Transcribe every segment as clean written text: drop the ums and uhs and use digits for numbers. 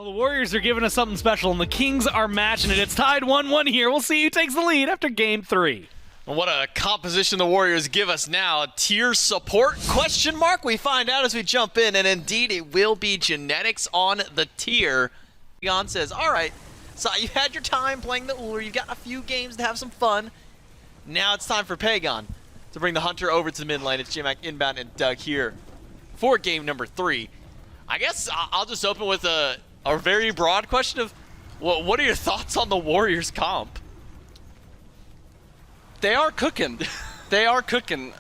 Well, the Warriors are giving us something special, and the Kings are matching it. It's tied 1-1 here. We'll see who takes the lead after Game 3. What a composition the Warriors give us now. Tier support, question mark? We find out as we jump in, and indeed it will be Genetics on the tier. Jan says, all right, so you've had your time playing the Ullr. You've got a few games to have some fun. Now it's time for Pagon to bring the Hunter over to the mid lane. It's J-Mac inbound and Doug here for game number 3. I guess I'll just open with a very broad question of what are your thoughts on the Warriors comp? They are cooking. They are cooking.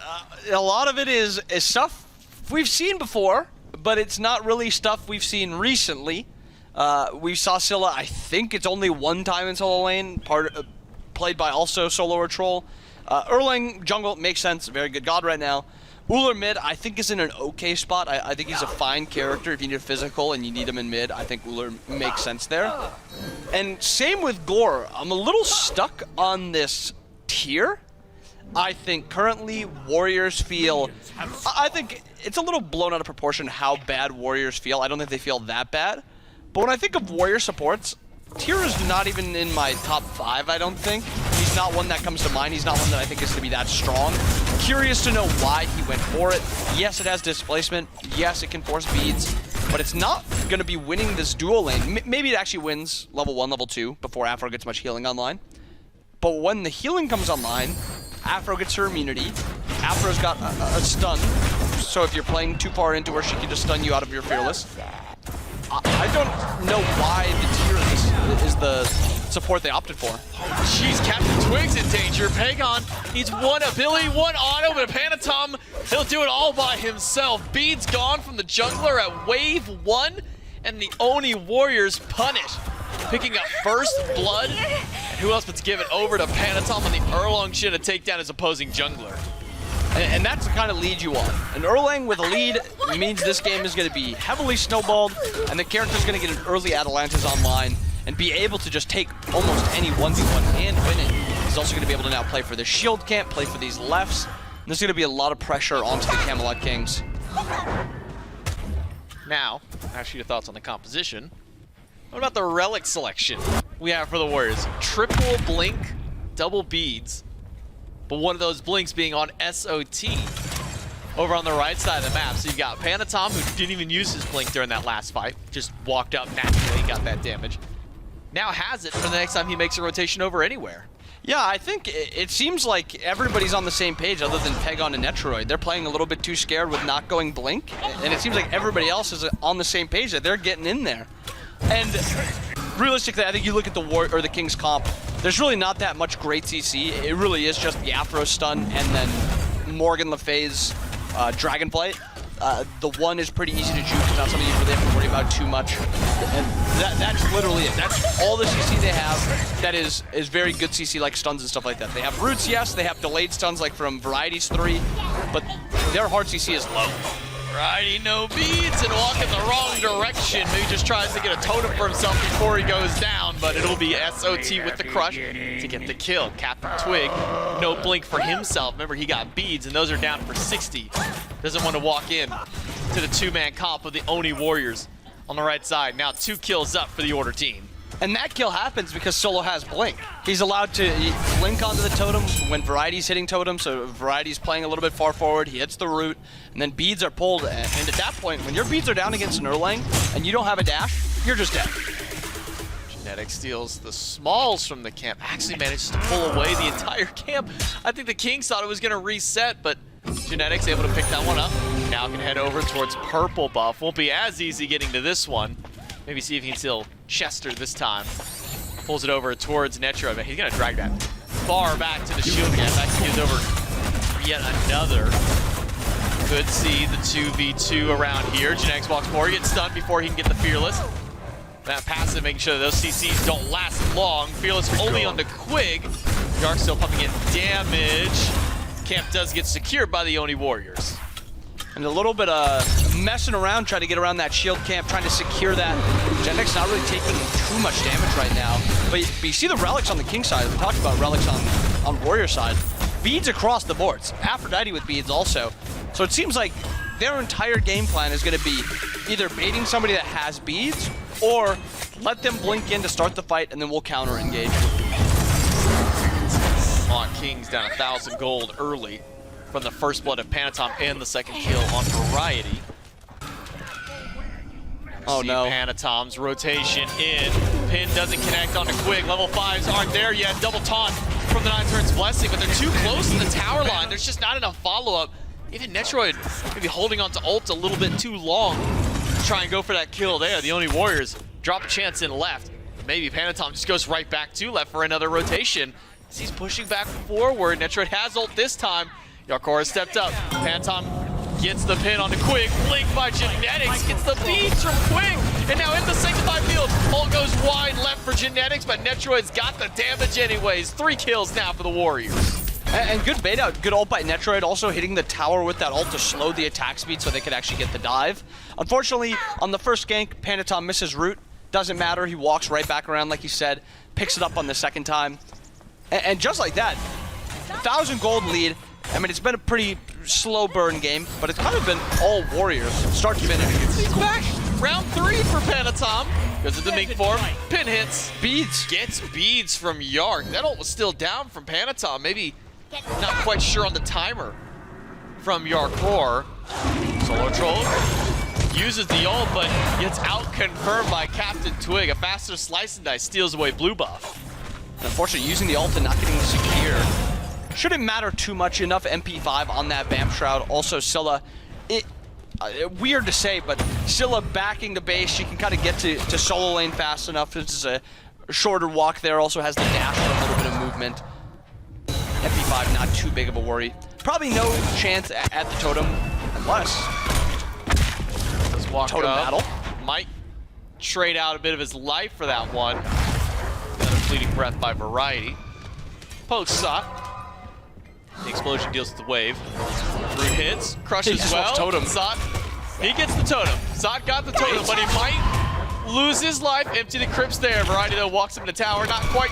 A lot of it is stuff we've seen before, but it's not really stuff we've seen recently. We saw SCYLLA, I think it's only one time in solo lane, played by also SoloOrTroll. Erlang jungle makes sense, very good god right now. Ullr mid, I think, is in an okay spot. I think he's a fine character. If you need a physical and you need him in mid, I think Ullr makes sense there. And same with Gore. I'm a little stuck on this tier. I think currently Warriors feel, I think it's a little blown out of proportion how bad Warriors feel. I don't think they feel that bad. But when I think of Warrior supports, tier is not even in my top 5, I don't think. He's not one that comes to mind. He's not one that I think is going to be that strong. Curious to know why he went for it. Yes, it has displacement. Yes, it can force beads. But it's not going to be winning this dual lane. Maybe it actually wins level 1, level 2 before Afro gets much healing online. But when the healing comes online, Afro gets her immunity. Afro's got a stun. So if you're playing too far into her, she can just stun you out of your Fearless. I don't know why the tier is the support they opted for. Jeez, Captain Twig's in danger. Pagon needs one ability, one auto, but Panatom, he'll do it all by himself. Bead's gone from the jungler at wave 1, and the Oni Warriors punish, picking up first blood. And who else but to give it over to Panatom on the Erlang shit to take down his opposing jungler. And that's the kind of lead you want. An Erlang with a lead means this game is going to be heavily snowballed, and the character's going to get an early Atalanta's online and be able to just take almost any 1v1 and win it. He's also going to be able to now play for the shield camp, play for these lefts. And there's going to be a lot of pressure onto the Camelot Kings. Now, ask you your thoughts on the composition. What about the relic selection we have for the Warriors? Triple blink, double beads. But one of those blinks being on SOT over on the right side of the map. So you've got Panatom, who didn't even use his blink during that last fight. Just walked up naturally, got that damage. Now has it for the next time he makes a rotation over anywhere. Yeah, I think it seems like everybody's on the same page other than Pagon and Netroid. They're playing a little bit too scared with not going blink. And it seems like everybody else is on the same page, that they're getting in there. And realistically, I think you look at the Kings comp, there's really not that much great CC. It really is just the Afro stun and then Morgan Le Fay's Dragonflight. The one is pretty easy to juke. It's not something you really have to worry about too much. And that's literally it. That's all the CC they have that is very good CC, like stuns and stuff like that. They have roots, yes. They have delayed stuns like from Varieties 3, but their hard CC is low. Variety no beads and walking the wrong direction. He just tries to get a totem for himself before he goes down, but it'll be SOT with the crush to get the kill. Captain Twig, no blink for himself. Remember, he got beads, and those are down for 60. Doesn't want to walk in to the two-man comp with the Oni Warriors on the right side. Now 2 kills up for the Order team. And that kill happens because Solo has Blink. He's allowed to blink onto the totem when Variety's hitting totem, so Variety's playing a little bit far forward, he hits the root, and then beads are pulled, and at that point, when your beads are down against an Erlang, and you don't have a dash, you're just dead. Genetics steals the smalls from the camp, actually manages to pull away the entire camp. I think the Kings thought it was going to reset, but Genetics able to pick that one up. Now can head over towards purple buff. Won't be as easy getting to this one. Maybe see if he can steal Chester this time. Pulls it over towards Netro, but he's gonna drag that far back to the shield camp. Actually gives over yet another. Could see the 2v2 around here. Genetics walks forward, gets stunned before he can get the Fearless. That passive making sure that those CCs don't last long. Fearless only on the Quig. Dark still pumping in damage. Camp does get secured by the Oni Warriors. And a little bit of messing around, trying to get around that shield camp, trying to secure that. Genetics not really taking too much damage right now. But you see the relics on the King side. We talked about relics on Warrior side. Beads across the boards. Aphrodite with beads also. So it seems like their entire game plan is going to be either baiting somebody that has beads or let them blink in to start the fight and then we'll counter engage. Camelot Kings down 1,000 gold early from the first blood of Panatom and the second kill on Variety. Oh no. Panatom's rotation in. Pin doesn't connect onto Quig. Level 5s aren't there yet. Double taunt from the Nine Turns Blessing, but they're too close to the tower line. There's just not enough follow-up. Even Netroid maybe holding on to ult a little bit too long to try and go for that kill there. The only Warriors drop a chance in left. Maybe Panatom just goes right back to left for another rotation. As he's pushing back forward. Netroid has ult this time. Yarkor has stepped up. Panatom gets the pin onto Quig. Blink by Genetics. Gets the beats from Quig. And now in the sanctified field. Ult goes wide left for Genetics, but Netroid's got the damage anyways. 3 kills now for the Warriors. And good bait out, good ult by Netroid, also hitting the tower with that ult to slow the attack speed so they could actually get the dive. Unfortunately, on the first gank, Panatom misses route. Doesn't matter, he walks right back around like he said, picks it up on the second time. And just like that, 1,000 gold lead. I mean, it's been a pretty slow burn game, but it's kind of been all Warriors, start to finish. He's back. Round 3 for Panatom. Goes into Mink form. Pin hits. Beads. Gets beads from Yark. That ult was still down from Panatom. Maybe not quite sure on the timer from Yarkor. SoloOrTroll uses the ult, but gets out-confirmed by Captain Twig. A faster slice and dice steals away blue buff. Unfortunately, using the ult and not getting the secure. Shouldn't matter too much. Enough MP5 on that Vamp Shroud. Also, SCYLLA, weird to say, but SCYLLA backing the base. She can kind of get to solo lane fast enough. This is a shorter walk there. Also has the dash for a little bit of movement. MP5 not too big of a worry. Probably no chance at the totem unless Let's walk totem up. battle. Might trade out a bit of his life for that one. Another fleeting breath by Variety. Pokes up. The explosion deals with the wave. Root hits, crushes He well. totem. Zot, he gets the totem. Zot got the totem, but he might lose his life. Empty the crypts there. Variety though walks him to tower. Not quite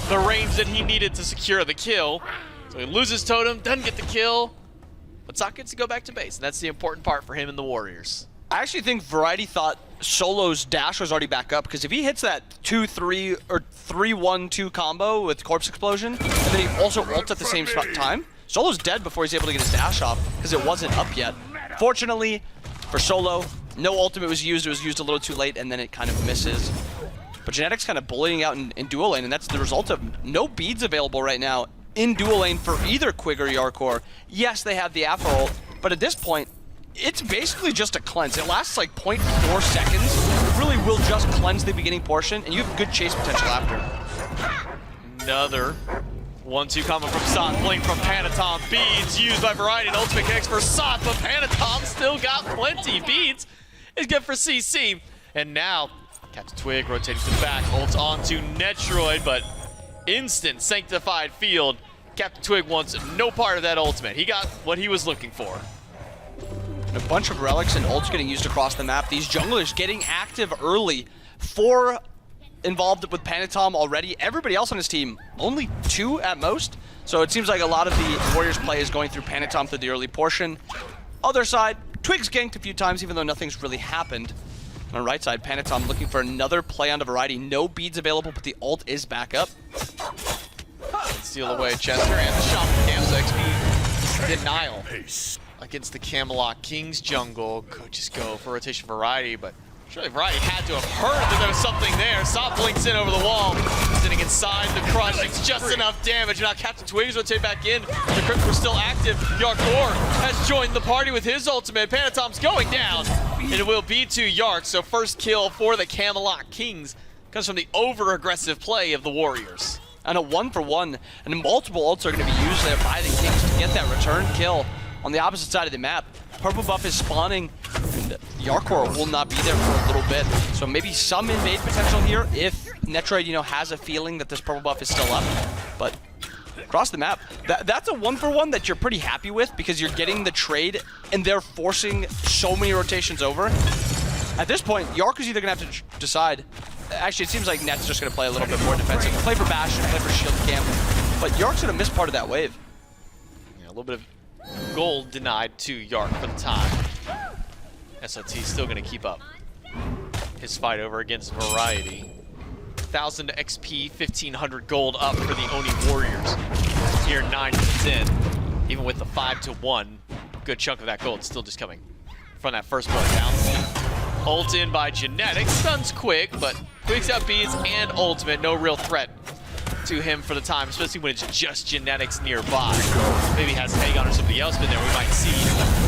the range that he needed to secure the kill. So he loses totem, doesn't get the kill. But Zot gets to go back to base, and that's the important part for him and the Warriors. I actually think Variety thought Solo's dash was already back up, because if he hits that 2-3 or 3-1-2 combo with Corpse Explosion, and then he also ults at the same time, Solo's dead before he's able to get his dash off, because it wasn't up yet. Fortunately for Solo, no ultimate was used. It was used a little too late, and then it kind of misses. But Genetics kind of bullying out in dual lane, and that's the result of no beads available right now in dual lane for either Quig or Yarkor. Yes, they have the Afro ult, but at this point, it's basically just a cleanse. It lasts like 0.4 seconds. It really will just cleanse the beginning portion, and you have good chase potential after. Another 1-2 combo from Sot, blink from Panatom. Beads used by Variety and ultimate connects for Sot, but Panatom still got plenty. Beads is good for CC. And now, Captain Twig rotating to the back, ults onto Netroid, but instant sanctified field. Captain Twig wants no part of that ultimate. He got what he was looking for. A bunch of relics and ults getting used across the map. These junglers getting active early. 4 involved with Panatom already. Everybody else on his team, only 2 at most. So it seems like a lot of the Warriors play is going through Panatom through the early portion. Other side, Twig's ganked a few times even though nothing's really happened. On the right side, Panatom looking for another play onto Variety. No beads available, but the ult is back up. Steal away Chester and the shot from Cam's XP. Denial against the Camelot Kings jungle. Could just go for rotation Variety, but surely Variety had to have heard that there was something there. Sot blinks in over the wall, sitting inside the crush. It's just enough damage. Now Captain Twiggs rotate back in. The crypts were still active. Yarkor has joined the party with his ultimate. Panatom's going down, and it will be to Yark. So first kill for the Camelot Kings comes from the over-aggressive play of the Warriors. And a 1-for-1, and multiple ults are going to be used there by the Kings to get that return kill on the opposite side of the map. Purple buff is spawning, and Yarkor will not be there for a little bit. So maybe some invade potential here if Netroid, has a feeling that this purple buff is still up. But across the map, that's a 1-for-1 that you're pretty happy with because you're getting the trade and they're forcing so many rotations over. At this point, Yark is either going to have to decide. Actually, it seems like Net's just going to play a little bit more defensive. Play for Bastion, play for Shield Camp. But Yark's going to miss part of that wave. Yeah, a little bit of gold denied to Yark for the time. SOT still going to keep up his fight over against Variety. 1,000 XP, 1,500 gold up for the Oni Warriors. Tier 9 to 10, even with the 5-1, good chunk of that gold still just coming from that first blood down. Ult in by Genetics, stuns Quick, but Quick's out beads and ultimate, no real threat to him for the time, especially when it's just Genetics nearby. Maybe has Pagon or somebody else been there, we might see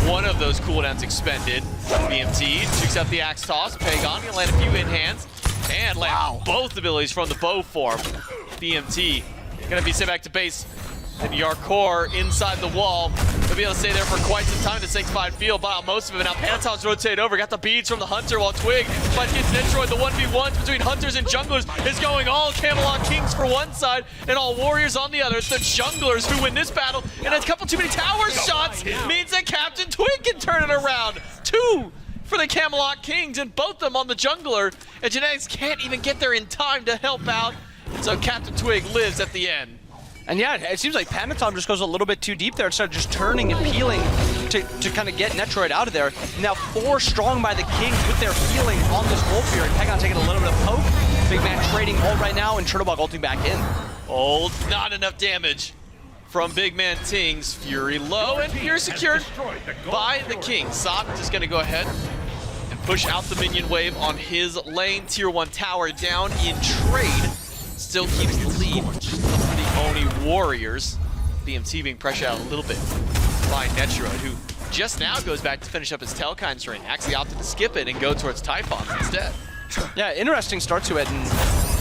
one of those cooldowns expended. BMT shoots out the axe toss, Pagon gonna land a few in hands, and land both abilities from the bow form. BMT gonna be sent back to base. And Yarkor inside the wall. He'll be able to stay there for quite some time. The Sanctified Field bought out most of it. Now Panatom's rotated over. Got the beads from the Hunter while Twig fights against Nitroid. The 1v1s between Hunters and Junglers is going all Camelot Kings for one side and all Warriors on the other. It's the Junglers who win this battle. And a couple too many tower shots means that Captain Twig can turn it around. 2 for the Camelot Kings and both of them on the Jungler. And Genetics can't even get there in time to help out. So Captain Twig lives at the end. And yeah, it seems like Panatom just goes a little bit too deep there instead of just turning and peeling to kind of get Netroid out of there. Now 4 strong by the Kings with their healing on this Wolf here. And Pagon taking a little bit of poke. Big Man trading ult right now and Chernobog ulting back in. Ult, not enough damage from Big Man Tings. Fury low and Fury secured by the King. Sok just gonna go ahead and push out the minion wave on his lane. Tier 1 tower down in trade. Still keeps the lead for the Oni Warriors. BMT being pressured out a little bit by Netroid, who just now goes back to finish up his Telkine's ring. Actually opted to skip it and go towards Typhons instead. Yeah, interesting start to it. And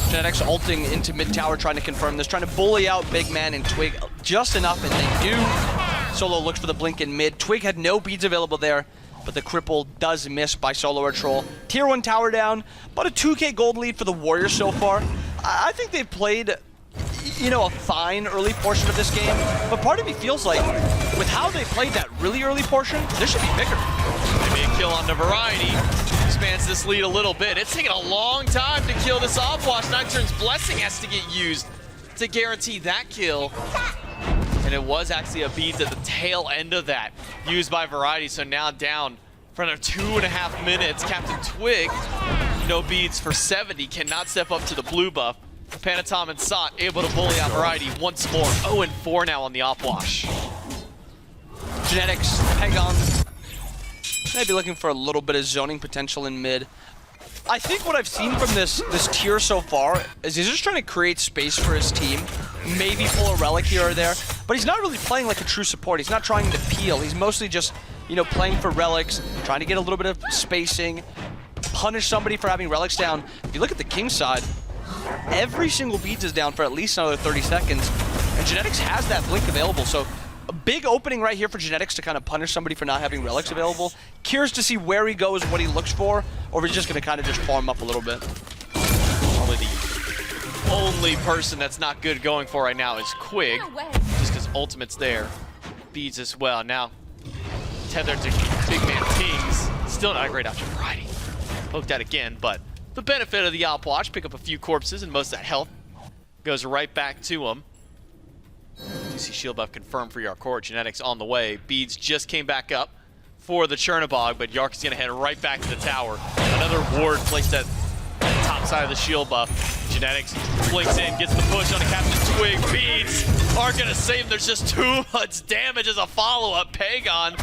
Genetics ulting into mid tower, trying to confirm this, trying to bully out Big Man and Twig just enough, and they do. Solo looks for the blink in mid. Twig had no beads available there, but the cripple does miss by SoloOrTroll. Tier 1 tower down, about a 2k gold lead for the Warriors so far. I think they've played, you know, a fine early portion of this game, but part of me feels like with how they played that really early portion, this should be bigger. Maybe a kill on the Variety. Expands this lead a little bit. It's taking a long time to kill this Offwash. Nocturne's Blessing has to get used to guarantee that kill. And it was actually a beads at the tail end of that, used by Variety, so now down for another 2.5 minutes. Captain Twig, no beads for 70, cannot step up to the blue buff. Panatom and Sot able to bully out Variety once more. 0-4 now on the Offwash. Genetics, Pagon, maybe looking for a little bit of zoning potential in mid. I think what I've seen from this tier so far is he's just trying to create space for his team. Maybe pull a relic here or there, but he's not really playing like a true support. He's not trying to peel. He's mostly just, you know, playing for relics, trying to get a little bit of spacing, punish somebody for having relics down. If you look at the King side, every single beads is down for at least another 30 seconds, and Genetics has that blink available, so a big opening right here for Genetics to kind of punish somebody for not having relics available. Curious to see where he goes, what he looks for, or if he's just going to kind of just farm up a little bit. Probably the only person that's not good going for right now is Quig, just because ultimate's there. Beads as well. Now, tethered to Big Man Kings. Still not a great option. Variety. Poked at again, but the benefit of the Outwatch, pick up a few corpses and most of that health goes right back to him. DC shield buff confirmed for Yarkor. Genetics on the way. Beads just came back up for the Chernobog, but Yark is going to head right back to the tower. Another ward placed at the top side of the shield buff. Genetics blinks in, gets the push on the Captain Twig. Beads are going to save him. There's just too much damage as a follow-up. Pagon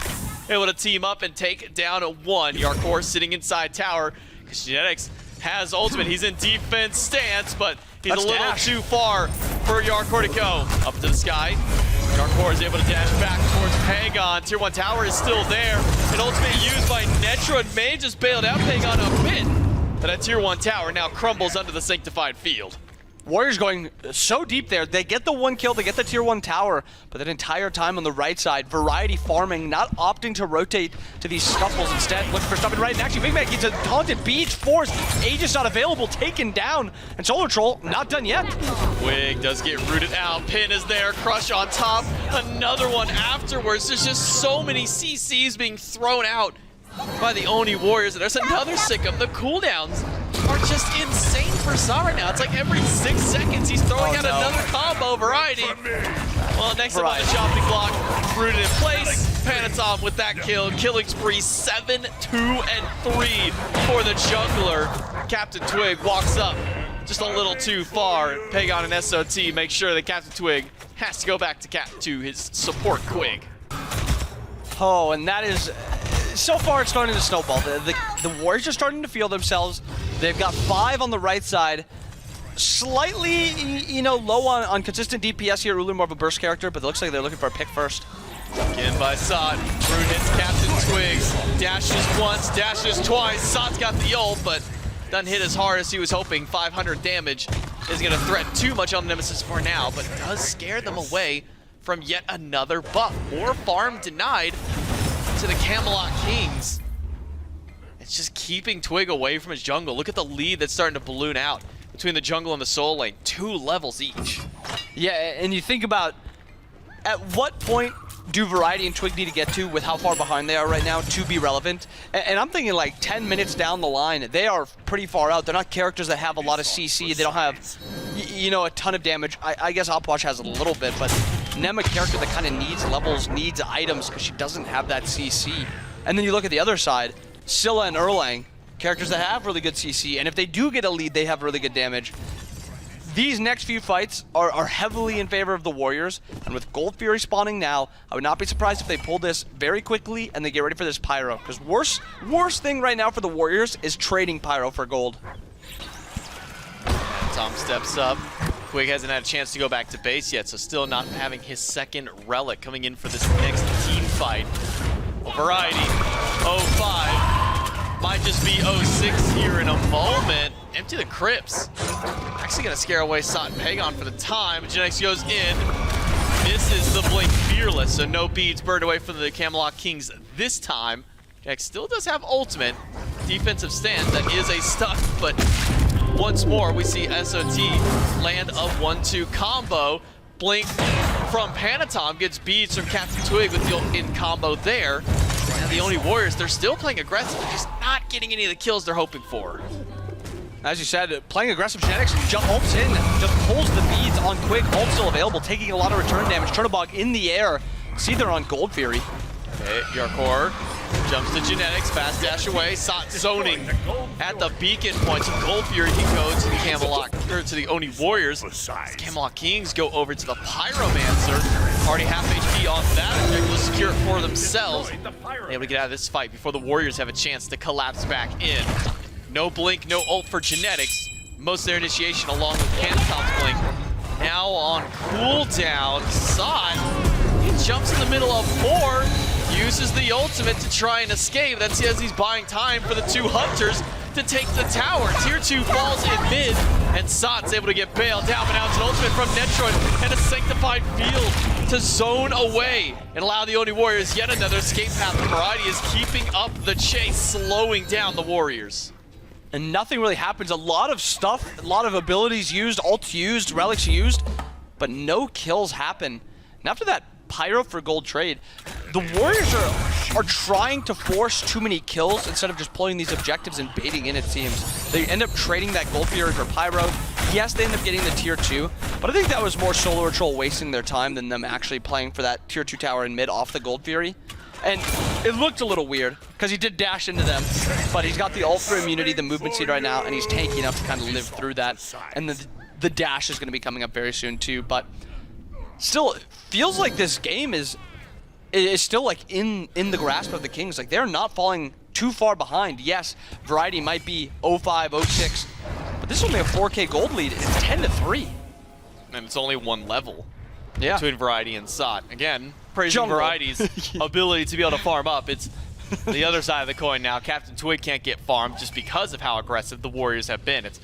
able to team up and take down a 1. Yarkor sitting inside tower because Genetics has ultimate. He's in defense stance, but he's a little too far for Yarkor to go. Up to the sky. Yarkor is able to dash back towards Pagon. Tier 1 tower is still there. An ultimate used by Netroid may just bailed out Pagon a bit. But that Tier 1 tower now crumbles under the Sanctified Field. Warriors going so deep there. They get the 1 kill, they get the Tier 1 tower, but that entire time on the right side, Variety farming, not opting to rotate to these scuffles, instead looking for something right. And actually, Big Man gets a taunted beach force. Aegis not available, taken down, and SoloOrTroll not done yet. Wig does get rooted out. Pin is there, Crush on top. Another one afterwards. There's just so many CCs being thrown out by the Oni Warriors. And there's another sick of the cooldowns are just insane for Sa right now. It's like every 6 seconds he's throwing out another combo. Variety. Well, next up on the chopping block, rooted in place. Panatom with that kill. Killing spree 7, 2, and 3 for the jungler. Captain Twig walks up just a little too far. Pagon and SOT make sure that Captain Twig has to go back to his support Quig. Oh, and that is, so far it's starting to snowball. The Warriors are starting to feel themselves. They've got 5 on the right side. Slightly, you know, low on consistent DPS here. Ulu more of a burst character, but it looks like they're looking for a pick first. Again by Sot. Rune hits Captain Twigs. Dashes once, dashes twice. Sot's got the ult, but doesn't hit as hard as he was hoping. 500 damage isn't going to threaten too much on Nemesis for now, but does scare them away from yet another buff. More farm denied to the Camelot Kings. It's just keeping Twig away from his jungle. Look at the lead that's starting to balloon out between the jungle and the soul lane. 2 levels each. Yeah, and you think about at what point do Variety and Twig need to get to with how far behind they are right now to be relevant? And I'm thinking like 10 minutes down the line, they are pretty far out. They're not characters that have a lot of CC. They don't have, you know, a ton of damage. I guess Opwash has a little bit, but Nem a character that kind of needs levels, needs items because she doesn't have that CC. And then you look at the other side, SCYLLA and Erlang, characters that have really good CC, and if they do get a lead, they have really good damage. These next few fights are heavily in favor of the Warriors, and with Gold Fury spawning now, I would not be surprised if they pull this very quickly and they get ready for this Pyro, because worst thing right now for the Warriors is trading Pyro for gold. Tom steps up. Quig hasn't had a chance to go back to base yet, so still not having his second relic coming in for this next team fight. Variety, 05. Might just be 06 here in a moment. Empty the crypts. Actually gonna scare away Sot and Pagon for the time. Genetics goes in. Misses the blink fearless, so no beads burned away from the Camelot Kings this time. Genetics still does have ultimate. Defensive stance, that is a stuck, but once more we see SOT land a 1-2 combo. Blink from Panatom gets beads from Captain Twig with the in combo there. And the only Warriors, they're still playing aggressive, they're just not getting any of the kills they're hoping for. As you said, playing aggressive. Genetics jump ults in, just pulls the beads on Quig. Ult still available, taking a lot of return damage. Chernobog in the air. See, they're on Gold Fury. Okay, Yarkor jumps to Genetics, fast dash away. Sot zoning at the beacon point. So Gold Fury can go to the Camelot, or to the Oni Warriors. The Camelot Kings go over to the Pyromancer. Already half HP on that object, will secure it for themselves. Able to get out of this fight before the Warriors have a chance to collapse back in. No blink, no ult for Genetics. Most of their initiation along with Panatom's blink. Now on cooldown, Sot, he jumps in the middle of 4, uses the ultimate to try and escape. That's as he's buying time for the 2 hunters to take the tower. Tier 2 falls in mid, and Sot's able to get bailed down, but now it's an ultimate from Netroid and a Sanctified Field to zone away and allow the Oni Warriors yet another escape path. Variety is keeping up the chase, slowing down the Warriors. And nothing really happens. A lot of stuff, a lot of abilities used, ults used, relics used, but no kills happen. And after that Pyro for gold trade, the Warriors are trying to force too many kills instead of just pulling these objectives and baiting in, it seems. They end up trading that Gold Fury for Pyro. Yes, they end up getting the tier 2, but I think that was more SoloOrTroll wasting their time than them actually playing for that tier 2 tower in mid off the Gold Fury. And it looked a little weird, because he did dash into them, but he's got the ult for immunity, the movement speed right now, and he's tanky enough to kind of live through that. And the dash is going to be coming up very soon too, but still, it feels like this game is still like in the grasp of the Kings. Like, they're not falling too far behind. Yes, Variety might be 05, 06, but this is only a 4K gold lead. It's 10-3. And it's only 1 level Yeah. between Variety and Sot. Again, praising Jungle. Variety's ability to be able to farm up. It's the other side of the coin now. Captain Twig can't get farmed just because of how aggressive the Warriors have been. It's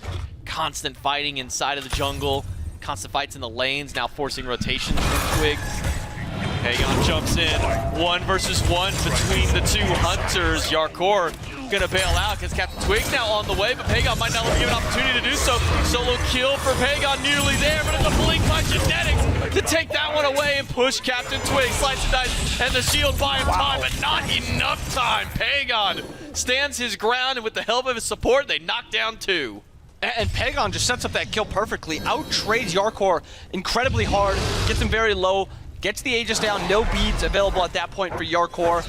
constant fighting inside of the jungle, constant fights in the lanes, now forcing rotations from Twig. Pagon jumps in, 1 versus 1 between the 2 hunters. Yarkor gonna bail out because Captain Twig now on the way, but Pagon might not be given an opportunity to do so. Solo kill for Pagon, nearly there, but it's a blink by Genetics to take that one away and push Captain Twig. Slice and dice, and the shield buy him time, but not enough time. Pagon stands his ground, and with the help of his support, they knock down 2. And Pagon just sets up that kill perfectly, out-trades Yarkor incredibly hard, gets him very low, Gets the Aegis down, no beads available at that point for Yarkor.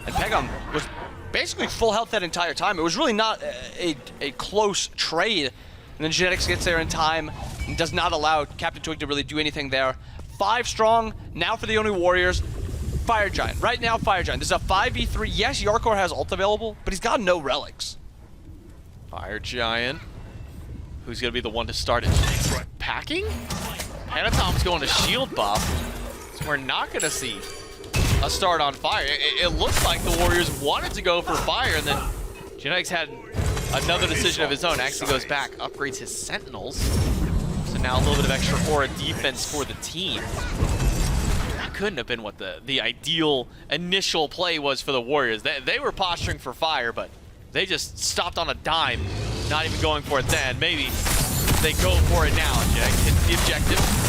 And Pegon was basically full health that entire time. It was really not a close trade. And then Genetics gets there in time and does not allow Captain Twig to really do anything there. 5 strong, now for the Oni Warriors. Fire Giant, right now Fire Giant. This is a 5v3. Yes, Yarkor has ult available, but he's got no relics. Fire Giant. Who's going to be the one to start it? Packing? Panatom's going to shield buff. So we're not going to see a start on Fire. It looks like the Warriors wanted to go for Fire, and then Genetics had another decision of his own. Actually goes back, upgrades his Sentinels. So now a little bit of extra aura defense for the team. That couldn't have been what the ideal initial play was for the Warriors. They were posturing for Fire, but they just stopped on a dime, not even going for it then. Maybe they go for it now. Genetics hits the objective.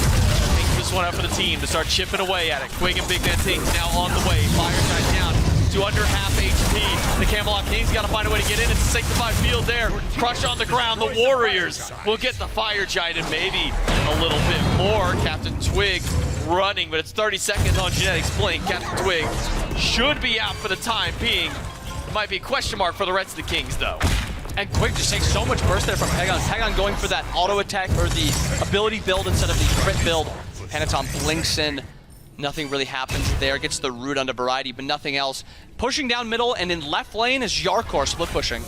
Takes this one out for the team to start chipping away at it. Quig and Big Man Things now on the way. Fire Giant down to under half HP. The Camelot Kings got to find a way to get in. It's a sanctified field there. Crush on the ground. The Warriors will get the Fire Giant and maybe a little bit more. Captain Twig running, but it's 30 seconds on Genetics Blink. Captain Twig should be out for the time being. It might be a question mark for the rest of the Kings, though. And Quig just takes so much burst there from Pegon. Pegon going for that auto attack or the ability build instead of the crit build. Panatom blinks in. Nothing really happens there. Gets the root onto Variety, but nothing else. Pushing down middle, and in left lane is Yarkor split pushing.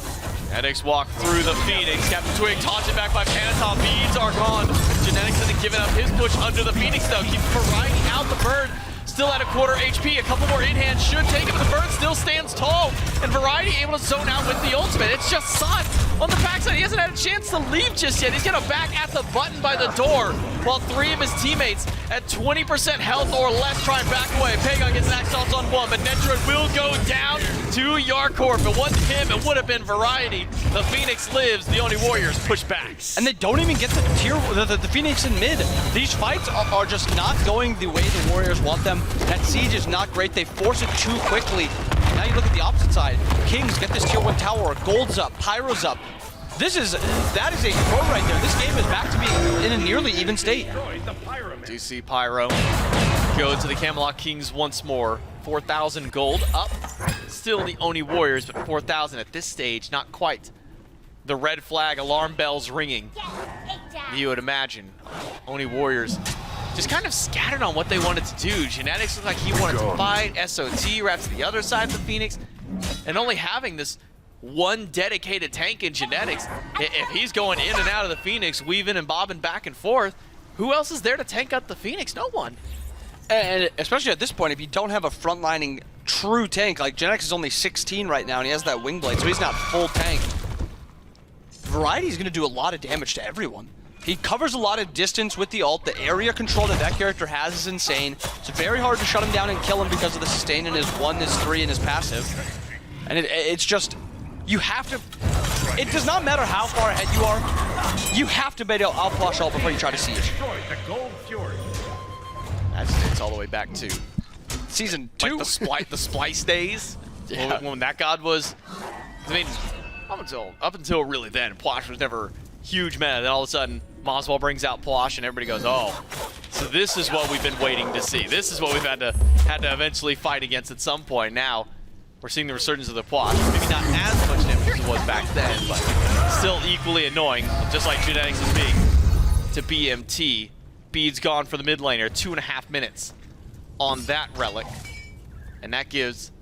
Genetics walk through the Phoenix. Captain Twig taunted back by Panatom. Beads are gone. Genetics hasn't given up his push under the Phoenix, though. Keeps Variety out. The bird still at a quarter HP. A couple more in hand should take him. The bird still stands tall. And Variety able to zone out with the ultimate. It's just Sun on the backside. He hasn't had a chance to leave just yet. He's gonna back at the button by the door, while 3 of his teammates at 20% health or less try and back away. Pegon gets an axe assault on one, but Netrod will go down to Yarkor. If it wasn't him, it would have been Variety. The Phoenix lives. The Oni Warriors push back. And they don't even get the Phoenix in mid. These fights are just not going the way the Warriors want them. That siege is not great. They force it too quickly. Now you look at the opposite side. Kings get this tier 1 tower. Gold's up. Pyro's up. That is a pro right there. This game is back to being in a nearly even state. Do see Pyro go to the Camelot Kings once more. 4,000 gold up. Still the Oni Warriors, but 4,000 at this stage. Not quite the red flag alarm bells ringing. You would imagine. Oni Warriors just kind of scattered on what they wanted to do. Genetics looked like he wanted to fight. SOT wraps to the other side of the Phoenix. And only having this one dedicated tank in Genetics, if he's going in and out of the Phoenix, weaving and bobbing back and forth, who else is there to tank up the Phoenix? No one. And especially at this point, if you don't have a frontlining true tank, like Genetics is only 16 right now, and he has that wing blade, so he's not full tank. Variety's gonna do a lot of damage to everyone. He covers a lot of distance with the ult. The area control that character has is insane. It's very hard to shut him down and kill him because of the sustain in his 1, his 3, and his passive. And it's just, you have to, it does not matter how far ahead you are, you have to bait out outflash ult before you try to siege. It's all the way back to Season 2. Like the splice days. Yeah. When that god was, I mean, up until really then, Plosh was never huge meta. Then all of a sudden, Moswell brings out Plosh, and everybody goes, "Oh, so this is what we've been waiting to see. This is what we've had to eventually fight against at some point." Now, we're seeing the resurgence of the Plosh. Maybe not as much damage as it was back then, but still equally annoying. Just like Genetics is being to BMT. Bead's gone for the mid laner. 2.5 minutes on that relic, and that gives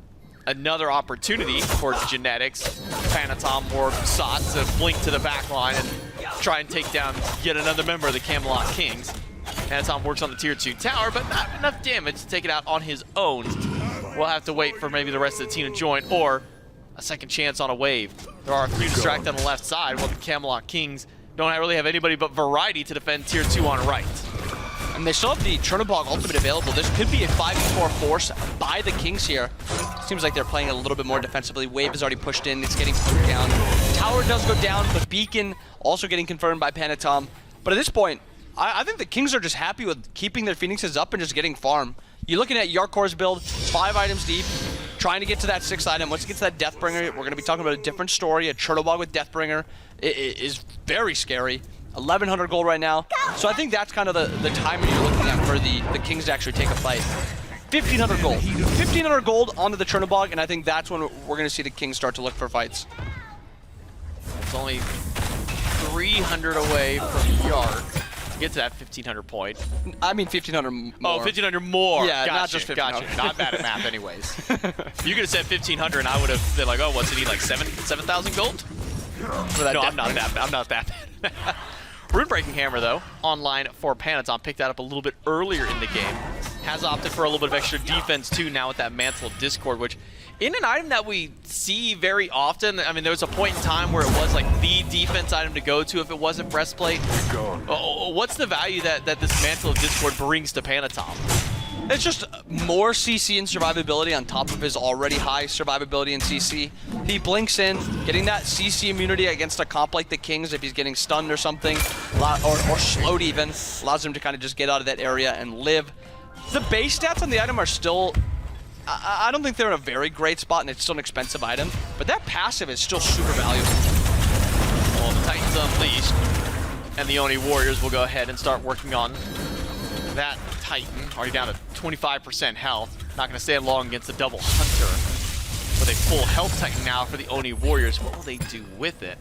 another opportunity for Genetics. Panatom or Sot to blink to the back line and try and take down yet another member of the Camelot Kings. Panatom works on the tier 2 tower, but not enough damage to take it out on his own. We'll have to wait for maybe the rest of the team to join, or a second chance on a wave. There are a few distracted on the left side, while the Camelot Kings don't really have anybody but Variety to defend tier 2 on right. And they still have the Chernobog ultimate available. This could be a 5v4 force by the Kings here. Seems like they're playing a little bit more defensively. Wave is already pushed in. It's getting pushed down. Tower does go down, but Beacon also getting confirmed by Panatom. But at this point, I think the Kings are just happy with keeping their Phoenixes up and just getting farm. You're looking at Yarkor's build, 5 items deep, trying to get to that 6th item. Once it gets to that Deathbringer, we're going to be talking about a different story. A Chernobog with Deathbringer is very scary. 1,100 gold right now. So I think that's kind of the timing you're looking at for the Kings to actually take a fight. 1,500 gold. 1,500 gold onto the Chernobog, and I think that's when we're going to see the Kings start to look for fights. It's only 300 away from Yark to get to that 1,500 point. I mean 1,500 more. Oh, 1,500 more. Yeah, gotcha, not just 1,500. Gotcha. Not bad at math anyways. You could have said 1,500 and I would have been like, oh, what's it need, like 7,000 gold? For that No, death I'm not that bad. I'm not that bad. Rune-Breaking Hammer, though, online for Panatom. Picked that up a little bit earlier in the game. Has opted for a little bit of extra defense, too, now with that Mantle of Discord, which, in an item that we see very often, I mean, there was a point in time where it was, like, the defense item to go to if it wasn't Breastplate. What's the value that this Mantle of Discord brings to Panatom? It's just more CC and survivability on top of his already high survivability and CC. He blinks in, getting that CC immunity against a comp like the Kings if he's getting stunned or something, or slowed even, allows him to kind of just get out of that area and live. The base stats on the item are still, I don't think they're in a very great spot, and it's still an expensive item, but that passive is still super valuable. Well, the Titans Unleashed, and the Oni Warriors will go ahead and start working on that Titan, already down to 25% health. Not going to stand long against the double Hunter. With a full health Titan now for the Oni Warriors. What will they do with it?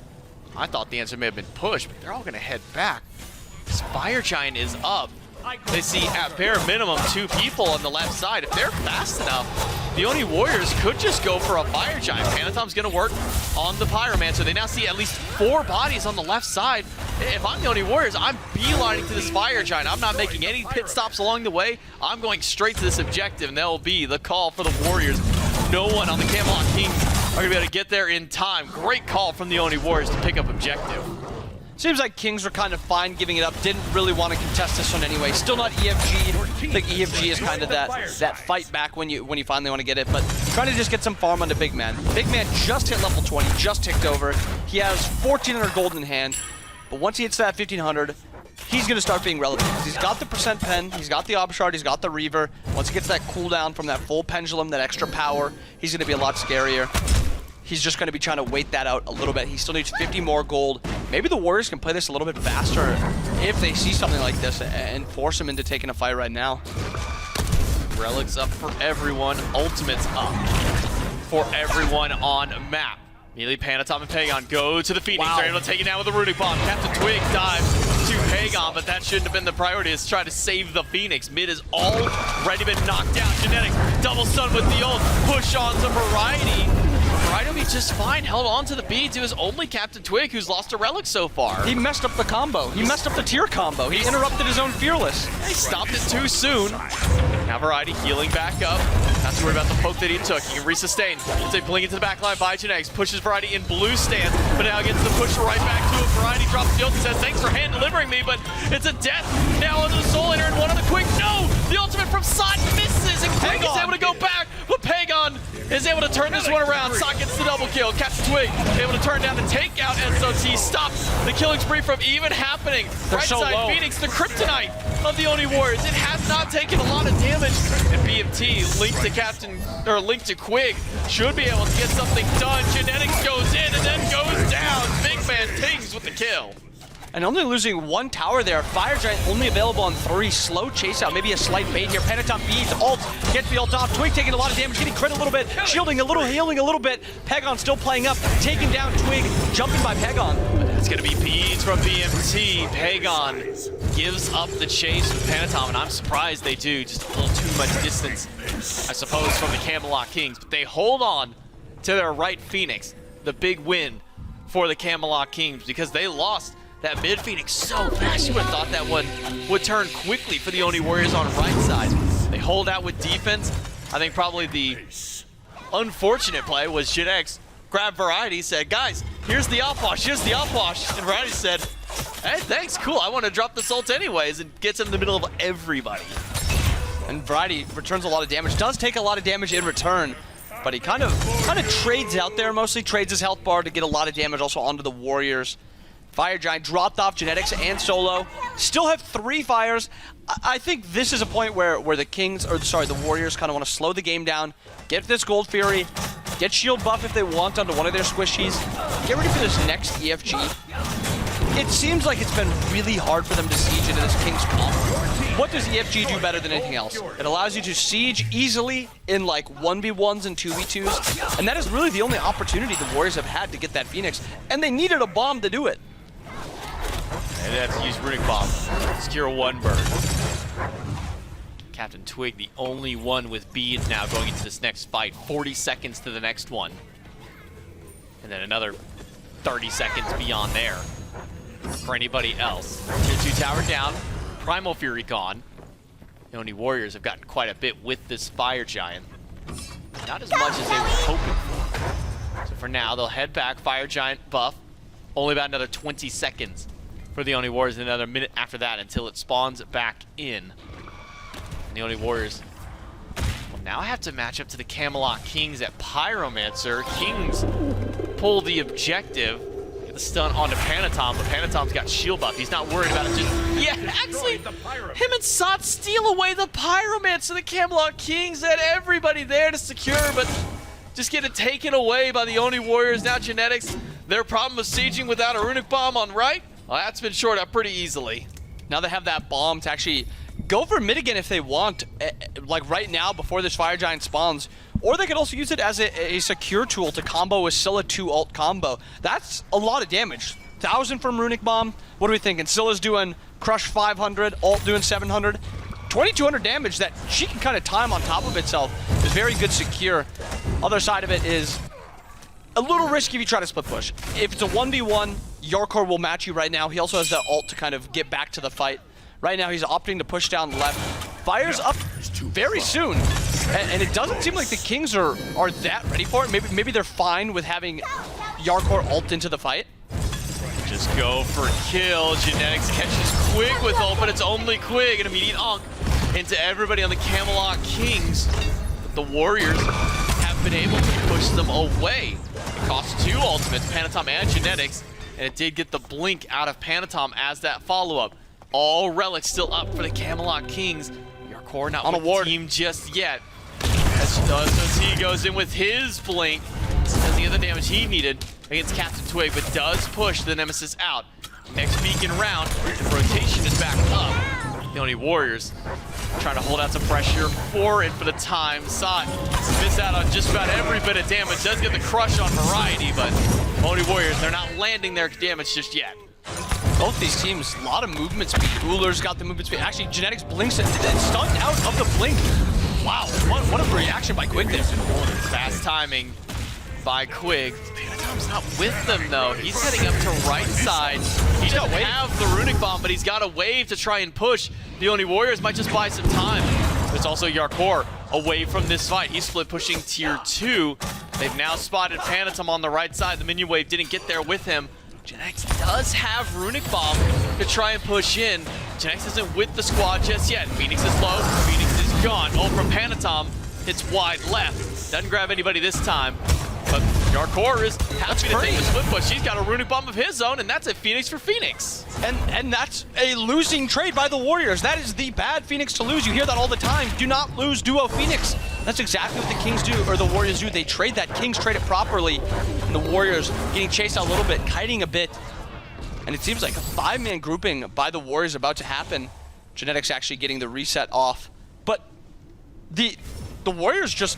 I thought the answer may have been push, but they're all going to head back. This Fire Giant is up. They see at bare minimum 2 people on the left side. If they're fast enough, the Oni Warriors could just go for a Fire Giant. Panatom's going to work on the Pyromancer. They now see at least 4 bodies on the left side. If I'm the Oni Warriors, I'm beelining to this Fire Giant. I'm not making any pit stops along the way. I'm going straight to this objective, and that will be the call for the Warriors. No one on the Camelot Kings are going to be able to get there in time. Great call from the Oni Warriors to pick up objective. Seems like Kings were kind of fine giving it up. Didn't really want to contest this one anyway. Still not EFG'd. I think EFG is kind of that fight back when you finally want to get it. But trying to just get some farm onto Big Man. Big Man just hit level 20, just ticked over. He has 1,400 gold in hand. But once he hits that 1,500, he's going to start being relevant. He's got the percent pen, he's got the Ob Shard, he's got the Reaver. Once he gets that cooldown from that full pendulum, that extra power, he's going to be a lot scarier. He's just going to be trying to wait that out a little bit. He still needs 50 more gold. Maybe the Warriors can play this a little bit faster if they see something like this and force him into taking a fight right now. Relic's up for everyone. Ultimate's up for everyone on map. Immediately Panatom and Pagon go to the Phoenix. They're able to take it down with a Runic Bomb. Captain Twig dives to Pagon, but that shouldn't have been the priority. It's try to save the Phoenix. Mid has already been knocked down. Genetics double stun with the ult. Push on to Variety. Variety will be just fine. Held on to the beads. It was only Captain Twig who's lost a Relic so far. He messed up the combo. He messed up the tier combo. He interrupted his own Fearless. He stopped it too soon. Now Variety healing back up. Not to worry about the poke that he took. He can resustain. Take blink into the back line by Genetics. Pushes Variety in blue stance, but now gets the push right back to it. Variety drops the ult and says, thanks for hand delivering me, but it's a death now on the Soul Eater and one on the Quick. No! The ultimate from Sot misses, and Quick is able to go back, but Pagon is able to turn this one around. Sot gets the double kill. Captain Twig able to turn down the takeout. SOT stops the killing spree from even happening. Right side Phoenix, the kryptonite of the Oni Warriors. It has not taken a lot of damage. And BMT linked to linked to Quig should be able to get something done. Genetics goes in and then goes down. Big Man Kings with the kill. And only losing 1 tower there. Fire Giant only available on 3. Slow chase out. Maybe a slight bait here. Panatom beads, ult, gets the ult off. Twig taking a lot of damage, getting crit a little bit, shielding a little, healing a little bit. Pagon still playing up, taking down Twig, jumping by Pagon. It's going to be beads from BMT. Pagon gives up the chase with Panatom, and I'm surprised they do. Just a little too much distance, I suppose, from the Camelot Kings. But they hold on to their right Phoenix. The big win for the Camelot Kings because they lost that mid Phoenix so fast. You would have thought that one would turn quickly for the Oni Warriors on right side. They hold out with defense. I think probably the unfortunate play was Genetics grabbed Variety, said, guys, here's the outwash, here's the outwash. And Variety said, hey, thanks, cool, I want to drop this ult anyways, and gets in the middle of everybody. And Variety returns a lot of damage, does take a lot of damage in return, but he kind of trades out there, mostly trades his health bar to get a lot of damage also onto the Warriors. Fire Giant dropped off Genetics and Solo. Still have 3 fires. I think this is a point where the Warriors kind of want to slow the game down, get this Gold Fury, get shield buff if they want onto one of their squishies, get ready for this next EFG. It seems like it's been really hard for them to siege into this King's Paw. What does EFG do better than anything else? It allows you to siege easily in like 1v1s and 2v2s, and that is really the only opportunity the Warriors have had to get that Phoenix, and they needed a bomb to do it. And they have to use Runic Bomb. Secure one bird. Captain Twig, the only one with beads now going into this next fight. 40 seconds to the next one. And then another 30 seconds beyond there for anybody else. Tier 2 tower down. Primal Fury gone. The Oni Warriors have gotten quite a bit with this Fire Giant. Not as much as they were hoping for. So for now, they'll head back. Fire Giant buff. Only about another 20 seconds for the Oni Warriors, and another minute after that until it spawns back in. And the Oni Warriors will now have to match up to the Camelot Kings at Pyromancer. Kings pull the objective. Get the stun onto Panatom, but Panatom's got shield buff. He's not worried about it just yet. Actually, him and Sot steal away the Pyromancer. The Camelot Kings had everybody there to secure, but just get it taken away by the Oni Warriors. Now Genetics, their problem of sieging without a Runic Bomb on right, well, that's been shored up pretty easily. Now they have that bomb to actually go for mid again if they want, like right now before this Fire Giant spawns. Or they could also use it as a secure tool to combo with SCYLLA 2 ult combo. That's a lot of damage. 1,000 from Runic Bomb. What are we thinking? SCYLLA's doing Crush 500, ult doing 700. 2,200 damage that she can kind of time on top of itself is very good secure. Other side of it is a little risky if you try to split push. If it's a 1v1, Yarkor will match you right now. He also has that ult to kind of get back to the fight. Right now he's opting to push down left. Fires up very soon. And it doesn't seem like the Kings are that ready for it. Maybe they're fine with having Yarkor ult into the fight. Just go for kill. Genetics catches Quig with ult, but it's only Quig. An immediate onk into everybody on the Camelot Kings. But the Warriors have been able to push them away. It costs 2 ultimates, Panatom and Genetics, and it did get the blink out of Panatom as that follow-up. All relics still up for the Camelot Kings. Yarkor not on with the team just yet. As he goes in with his blink, doesn't get the damage he needed against Captain Twig, but does push the Nemesis out. Next beacon round, the rotation is back up. The Oni Warriors trying to hold out some pressure for it for the time. Sot missed out on just about every bit of damage. Does get the crush on Variety, but Oni Warriors, they're not landing their damage just yet. Both these teams, a lot of movement speed. Cooler's got the movement speed. Actually, Genetics blinks and stunned out of the blink. Wow, what a reaction by Quig there. Fast timing by Quig. Panatom's not with them though. He's heading up to right side. He doesn't have the Runic Bomb, but he's got a wave to try and push. The Oni Warriors might just buy some time. There's also Yarkor away from this fight. He's split pushing tier 2. They've now spotted Panatom on the right side. The minion wave didn't get there with him. Genetics does have Runic Bomb to try and push in. Genetics isn't with the squad just yet. Phoenix is low. Phoenix is gone. Oh, from Panatom. Hits wide left. Doesn't grab anybody this time. But Yarkor is happy to take the split push. He's got a Runic Bomb of his own, and that's a Phoenix for Phoenix. And that's a losing trade by the Warriors. That is the bad Phoenix to lose. You hear that all the time. Do not lose duo Phoenix. That's exactly what the Kings do, or the Warriors do. They trade that. Kings trade it properly. And the Warriors getting chased out a little bit, kiting a bit. And it seems like a 5-man grouping by the Warriors about to happen. Genetics actually getting the reset off. But the Warriors just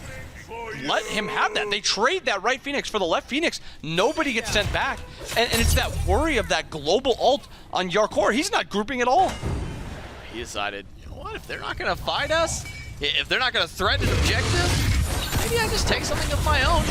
let him have that. They trade that right Phoenix for the left Phoenix. Nobody gets sent back. And it's that worry of that global ult on Yarkor. He's not grouping at all. He decided, you know what, if they're not going to fight us, if they're not going to threaten an objective, maybe I just take something of my own.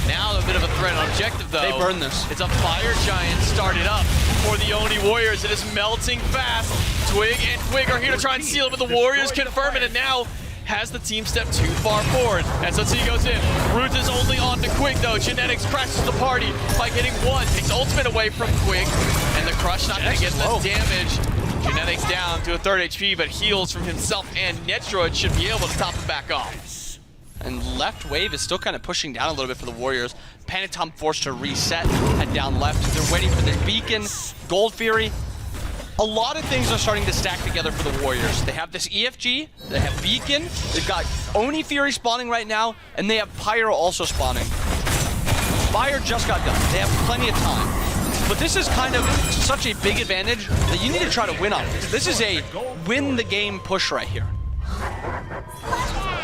Now a bit of a threat on objective though. They burn this. It's a Fire Giant started up for the Oni Warriors. It is melting fast. Twig and Quig are here to try and seal it, but the Warriors confirm it, and now has the team step too far forward. As he goes in, Root is only on to Quig though. Genetics crashes the party by getting one. Takes ultimate away from Quig, and the crush not going to get the damage. Genetics down to a 3rd HP, but heals from himself, and Netroid should be able to top him back off. And left wave is still kind of pushing down a little bit for the Warriors. Panatom forced to reset, head down left. They're waiting for this beacon, Gold Fury. A lot of things are starting to stack together for the Warriors. They have this EFG, they have Beacon, they've got Oni Fury spawning right now, and they have Pyro also spawning. Fire just got done. They have plenty of time. but this is kind of such a big advantage that you need to try to win on. This is a win the game push right here.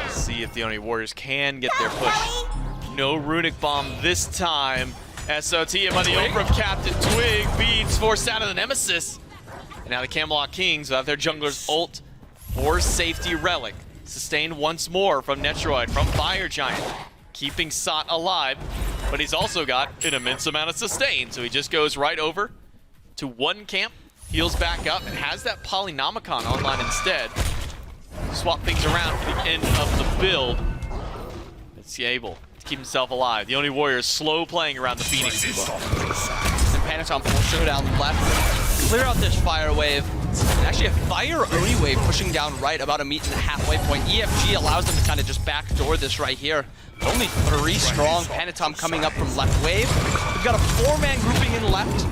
See if the Oni Warriors can get their push. No Runic Bomb this time. SOT by the ult from Captain Twig. Beats forced out of the Nemesis. And now the Camelot Kings will have their jungler's ult for safety relic. Sustained once more from Netroid, from Fire Giant. Keeping Sot alive, but he's also got an immense amount of sustain. So he just goes right over to one camp, heals back up, and has that Polynomicon online instead. Swap things around for the end of the build. It's able to keep himself alive. The Oni Warriors slow playing around the Phoenixes. And Panatom full showdown left. Clear out this fire wave. And actually a fire Oni wave pushing down right about a meet in the halfway point. EFG allows them to kind of just backdoor this right here. Only 3 strong. Panatom coming up from left wave. We've got a 4-man grouping in left.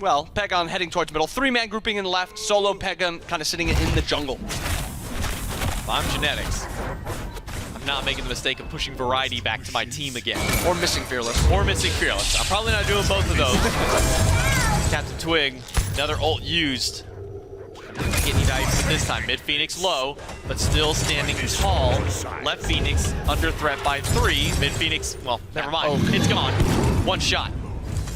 Well, Pegon heading towards middle. 3-man grouping in left. Solo Pegon kind of sitting in the jungle. If I'm Genetics, I'm not making the mistake of pushing Variety back to my team again. Or missing Fearless. Or missing Fearless. I'm probably not doing both of those. Captain Twig, another ult used. Getting dice this time. Mid Phoenix low, but still standing tall. Left Phoenix under threat by 3. Mid Phoenix, well, never mind. It's gone. One shot.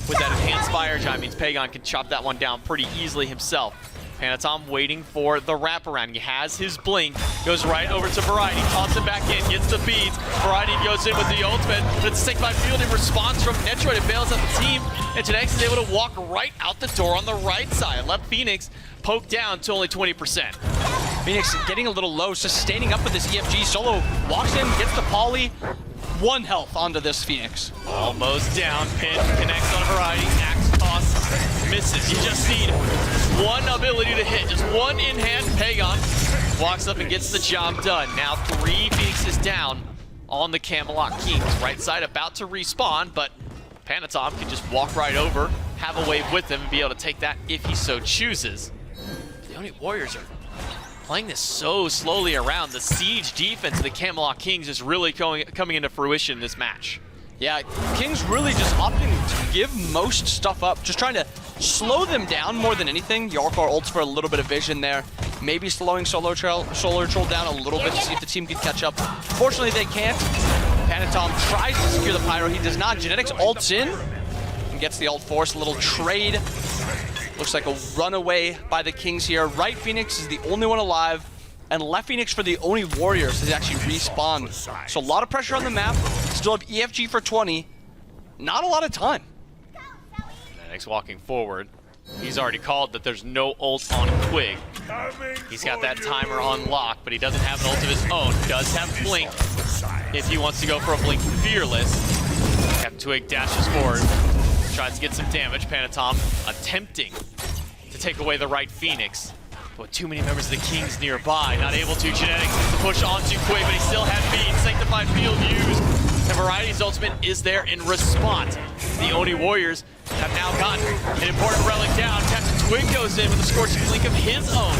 With that enhanced fire giant means Pegon can chop that one down pretty easily himself. Panatom waiting for the wraparound. He has his blink, goes right over to Variety, tops him back in, gets the beads. Variety goes in with the ultimate, but it's taken by field in response from Netroid. It bails out the team, and Genetics is able to walk right out the door on the right side. Left Phoenix poked down to only 20%. Phoenix getting a little low, sustaining up with this EFG. Solo walks in, gets the poly. 1 health onto this Phoenix. Almost down, pin connects on a Variety, axe toss, misses. You just need one ability to hit, just one in hand. Pegon walks up and gets the job done. Now 3 Phoenixes down on the Camelot Kings. Right side about to respawn, but Panatom can just walk right over, have a wave with him, and be able to take that if he so chooses. The Oni Warriors are playing this so slowly around. The siege defense of the Camelot Kings is really coming into fruition in this match. Yeah, Kings really just opting to give most stuff up, just trying to slow them down more than anything. Yarkor ults for a little bit of vision there. Maybe slowing SoloOrTroll down a little bit to see if the team can catch up. Fortunately, they can't. Panatom tries to secure the Pyro. He does not. Genetics ults in and gets the ult force. A little trade. Looks like a runaway by the Kings here. Right Phoenix is the only one alive, and left Phoenix for the Oni Warriors has actually respawned. So a lot of pressure on the map. Still have EFG for 20. Not a lot of time. Genetics walking forward. He's already called that there's no ult on Twig. He's got that timer on lock, but he doesn't have an ult of his own. Does have Blink if he wants to go for a Blink Fearless. Captain Twig dashes forward. Tries to get some damage. Panatom attempting to take away the right Phoenix. But with too many members of the Kings nearby, not able to. Genetics to push onto Quake, but he still had beat. Sanctified Field used. And Variety's ultimate is there in response. The Oni Warriors have now gotten an important relic down. Captain Twig goes in with a scorching blink of his own.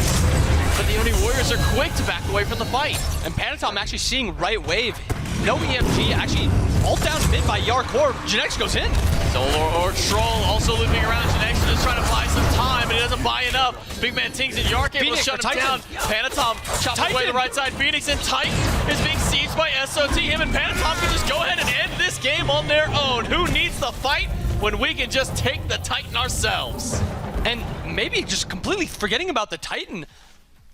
But the Oni Warriors are quick to back away from the fight. And Panatom actually seeing right wave. No EFG, actually ult down mid by Yarkor. Genetics goes in. SoloOrTroll also looping around. Genetics just trying to buy some time, but he doesn't buy enough. Big man Tings and Yark able to shut him down. Panatom chopping away the right side. Phoenix and Titan is being sieged by SOT. Him and Panatom can just go ahead and end this game on their own. Who needs the fight when we can just take the Titan ourselves? And maybe just completely forgetting about the Titan.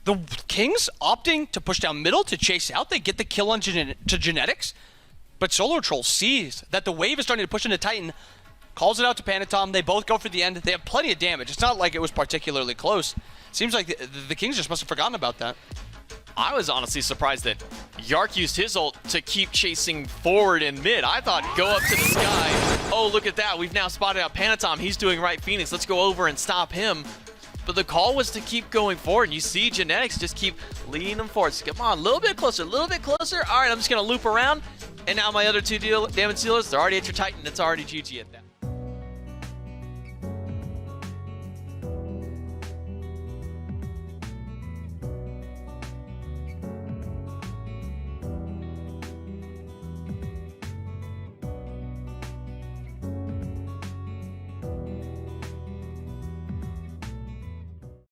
The Kings opting to push down middle to chase out. They get the kill on Genetics. But SoloOrTroll sees that the wave is starting to push into Titan. Calls it out to Panatom. They both go for the end. They have plenty of damage. It's not like it was particularly close. Seems like the Kings just must have forgotten about that. I was honestly surprised that Yark used his ult to keep chasing forward in mid. I thought, go up to the sky. Oh, look at that. We've now spotted out Panatom. He's doing right Phoenix. Let's go over and stop him. But the call was to keep going forward. And you see Genetics just keep leading them forward. So come on, a little bit closer, a little bit closer. All right, I'm just going to loop around. And now my other 2 damage dealers, they're already at your Titan. It's already GG at that.